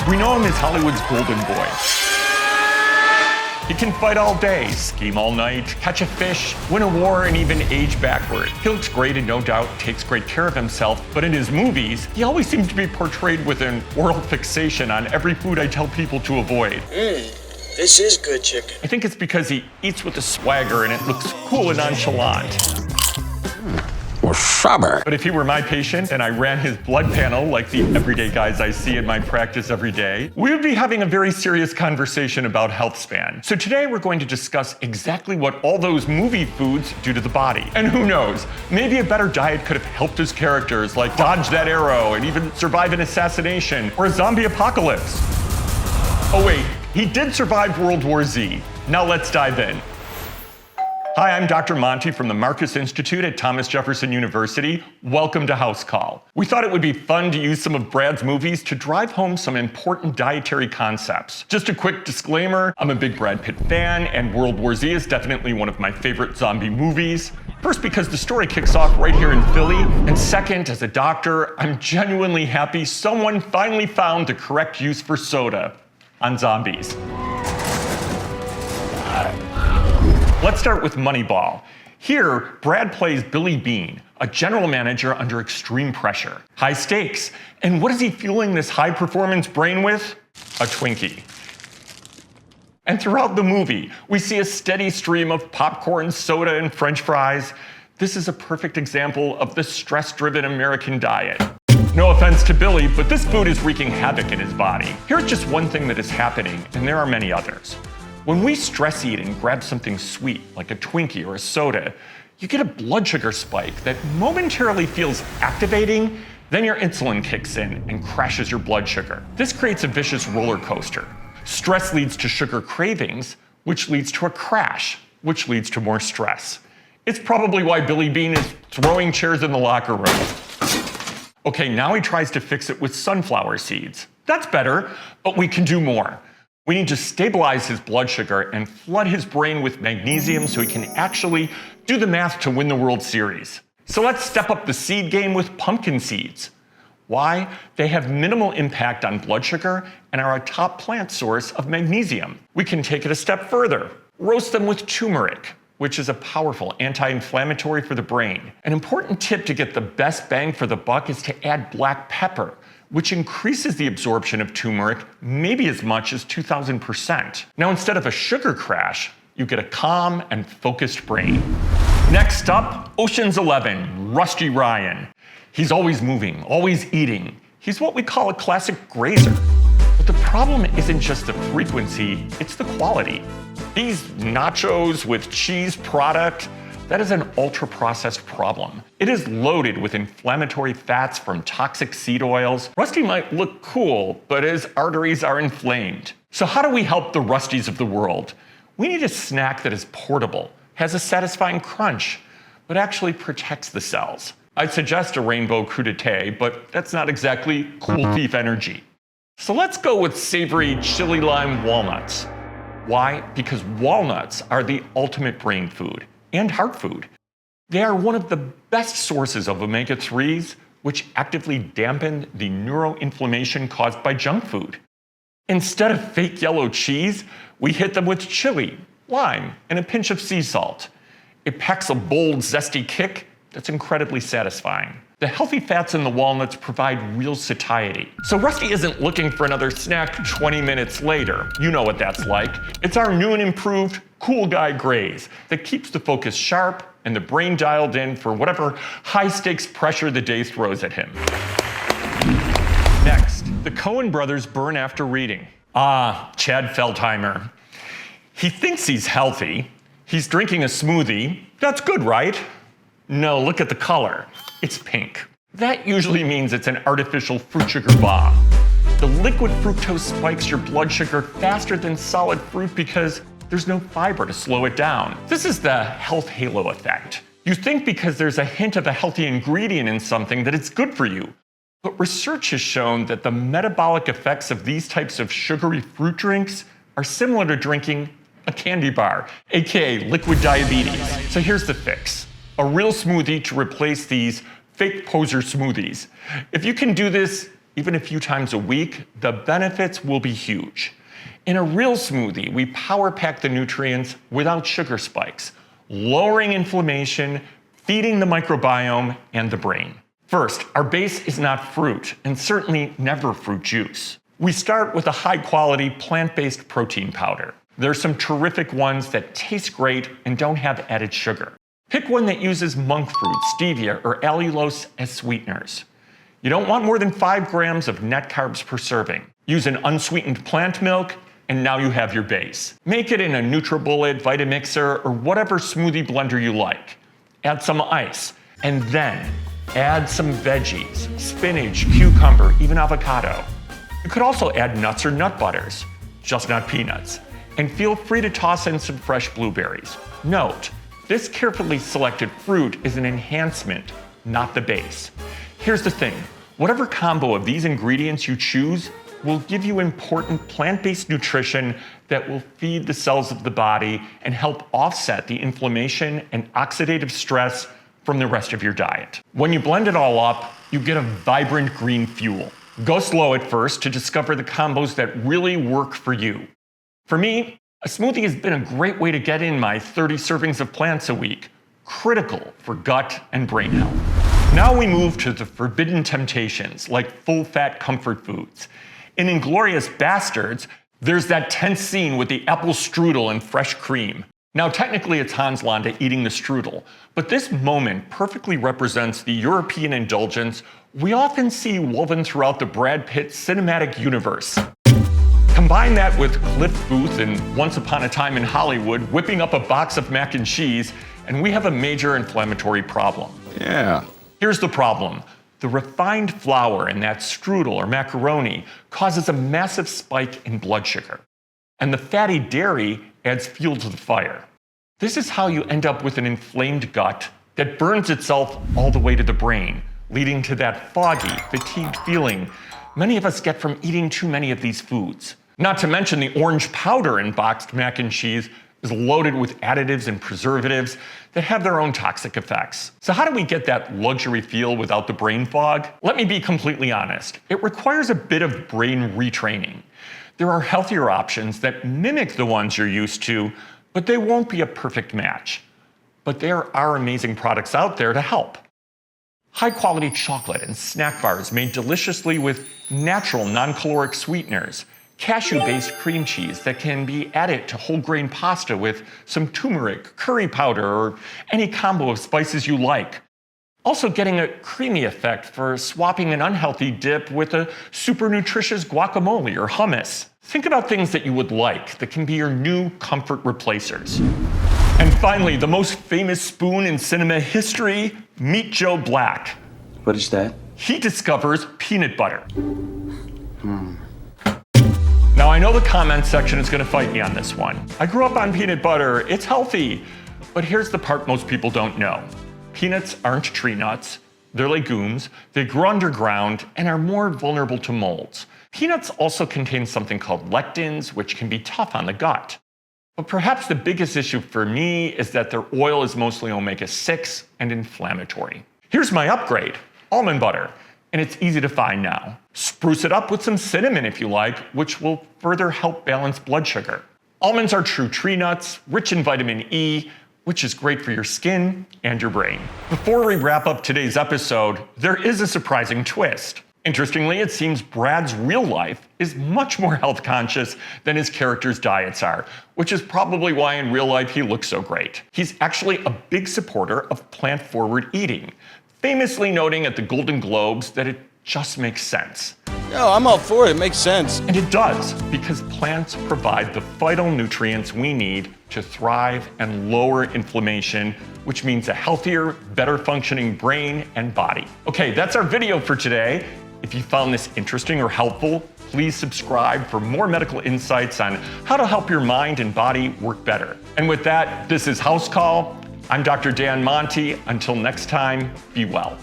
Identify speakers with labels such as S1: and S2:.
S1: We know him as Hollywood's golden boy. He can fight all day, scheme all night, catch a fish, win a war, and even age backward. He looks great and no doubt takes great care of himself, but in his movies, he always seems to be portrayed with an oral fixation on every food I tell people to avoid.
S2: This is good chicken.
S1: I think it's because he eats with a swagger and it looks cool and nonchalant. But if he were my patient and I ran his blood panel like the everyday guys I see in my practice every day, we would be having a very serious conversation about health span. So today we're going to discuss exactly what all those movie foods do to the body. And who knows, maybe a better diet could have helped his characters like dodge that arrow and even survive an assassination or a zombie apocalypse. Oh wait, he did survive World War Z. Now let's dive in. Hi, I'm Dr. Monti from the Marcus Institute at Thomas Jefferson University. Welcome to House Call. We thought it would be fun to use some of Brad's movies to drive home some important dietary concepts. Just a quick disclaimer, I'm a big Brad Pitt fan, and World War Z is definitely one of my favorite zombie movies. First, because the story kicks off right here in Philly, and second, as a doctor, I'm genuinely happy someone finally found the correct use for soda on zombies. Let's start with Moneyball. Here, Brad plays Billy Bean, a general manager under extreme pressure. High stakes. And what is he fueling this high-performance brain with? A Twinkie. And throughout the movie, we see a steady stream of popcorn, soda, and French fries. This is a perfect example of the stress-driven American diet. No offense to Billy, but this food is wreaking havoc in his body. Here's just one thing that is happening, and there are many others. When we stress eat and grab something sweet, like a Twinkie or a soda, you get a blood sugar spike that momentarily feels activating, then your insulin kicks in and crashes your blood sugar. This creates a vicious roller coaster. Stress leads to sugar cravings, which leads to a crash, which leads to more stress. It's probably why Billy Bean is throwing chairs in the locker room. Okay, now he tries to fix it with sunflower seeds. That's better, but we can do more. We need to stabilize his blood sugar and flood his brain with magnesium so he can actually do the math to win the World Series. So let's step up the seed game with pumpkin seeds. Why? They have minimal impact on blood sugar and are a top plant source of magnesium. We can take it a step further. Roast them with turmeric, which is a powerful anti-inflammatory for the brain. An important tip to get the best bang for the buck is to add black pepper, which increases the absorption of turmeric maybe as much as 2,000%. Now, instead of a sugar crash, you get a calm and focused brain. Next up, Ocean's 11, Rusty Ryan. He's always moving, always eating. He's what we call a classic grazer. But the problem isn't just the frequency, it's the quality. These nachos with cheese product, that is an ultra-processed problem. It is loaded with inflammatory fats from toxic seed oils. Rusty might look cool, but his arteries are inflamed. So how do we help the Rusties of the world? We need a snack that is portable, has a satisfying crunch, but actually protects the cells. I'd suggest a rainbow crudité, but that's not exactly cool thief energy. So let's go with savory chili lime walnuts. Why? Because walnuts are the ultimate brain food and heart food. They are one of the best sources of omega-3s, which actively dampen the neuroinflammation caused by junk food. Instead of fake yellow cheese, we hit them with chili, lime, and a pinch of sea salt. It packs a bold, zesty kick that's incredibly satisfying. The healthy fats in the walnuts provide real satiety. So Rusty isn't looking for another snack 20 minutes later. You know what that's like. It's our new and improved Cool Guy Graze that keeps the focus sharp and the brain dialed in for whatever high-stakes pressure the day throws at him. Next, the Coen brothers burn after reading. Chad Feldheimer. He thinks he's healthy. He's drinking a smoothie. That's good, right? No, look at the color. It's pink. That usually means it's an artificial fruit sugar bomb. The liquid fructose spikes your blood sugar faster than solid fruit because there's no fiber to slow it down. This is the health halo effect. You think because there's a hint of a healthy ingredient in something that it's good for you. But research has shown that the metabolic effects of these types of sugary fruit drinks are similar to drinking a candy bar, aka liquid diabetes. So here's the fix. A real smoothie to replace these fake poser smoothies. If you can do this, even a few times a week, the benefits will be huge. In a real smoothie, we power pack the nutrients without sugar spikes, lowering inflammation, feeding the microbiome and the brain. First, our base is not fruit, and certainly never fruit juice. We start with a high-quality plant-based protein powder. There's some terrific ones that taste great and don't have added sugar. Pick one that uses monk fruit, stevia, or allulose as sweeteners. You don't want more than 5 grams of net carbs per serving. Use an unsweetened plant milk, and now you have your base. Make it in a NutriBullet, Vitamixer, or whatever smoothie blender you like. Add some ice, and then add some veggies, spinach, cucumber, even avocado. You could also add nuts or nut butters, just not peanuts. And feel free to toss in some fresh blueberries. Note, this carefully selected fruit is an enhancement, not the base. Here's the thing, whatever combo of these ingredients you choose will give you important plant-based nutrition that will feed the cells of the body and help offset the inflammation and oxidative stress from the rest of your diet. When you blend it all up, you get a vibrant green fuel. Go slow at first to discover the combos that really work for you. For me, a smoothie has been a great way to get in my 30 servings of plants a week, critical for gut and brain health. Now we move to the forbidden temptations, like full-fat comfort foods. In Inglourious Bastards, there's that tense scene with the apple strudel and fresh cream. Now, technically it's Hans Landa eating the strudel, but this moment perfectly represents the European indulgence we often see woven throughout the Brad Pitt cinematic universe. Combine that with Cliff Booth in Once Upon a Time in Hollywood whipping up a box of mac and cheese, and we have a major inflammatory problem.
S3: Yeah.
S1: Here's the problem. The refined flour in that strudel or macaroni causes a massive spike in blood sugar. And the fatty dairy adds fuel to the fire. This is how you end up with an inflamed gut that burns itself all the way to the brain, leading to that foggy, fatigued feeling many of us get from eating too many of these foods. Not to mention the orange powder in boxed mac and cheese is loaded with additives and preservatives that have their own toxic effects. So how do we get that luxury feel without the brain fog? Let me be completely honest. It requires a bit of brain retraining. There are healthier options that mimic the ones you're used to, but they won't be a perfect match. But there are amazing products out there to help. High-quality chocolate and snack bars made deliciously with natural non-caloric sweeteners, cashew-based cream cheese that can be added to whole grain pasta with some turmeric, curry powder, or any combo of spices you like. Also getting a creamy effect for swapping an unhealthy dip with a super nutritious guacamole or hummus. Think about things that you would like that can be your new comfort replacers. And finally, the most famous spoon in cinema history, Meet Joe Black.
S3: What is that?
S1: He discovers peanut butter. Now, I know the comments section is going to fight me on this one. I grew up on peanut butter, it's healthy. But here's the part most people don't know. Peanuts aren't tree nuts, they're legumes, they grow underground, and are more vulnerable to molds. Peanuts also contain something called lectins, which can be tough on the gut. But perhaps the biggest issue for me is that their oil is mostly omega-6 and inflammatory. Here's my upgrade, almond butter. And it's easy to find now. Spruce it up with some cinnamon if you like, which will further help balance blood sugar. Almonds are true tree nuts, rich in vitamin E, which is great for your skin and your brain. Before we wrap up today's episode, there is a surprising twist. Interestingly, it seems Brad's real life is much more health conscious than his characters' diets are, which is probably why in real life he looks so great. He's actually a big supporter of plant-forward eating, famously noting at the Golden Globes that it just makes sense.
S4: No, I'm all for it. It makes sense.
S1: And it does, because plants provide the vital nutrients we need to thrive and lower inflammation, which means a healthier, better functioning brain and body. Okay, that's our video for today. If you found this interesting or helpful, please subscribe for more medical insights on how to help your mind and body work better. And with that, this is House Call. I'm Dr. Dan Monti. Until next time, be well.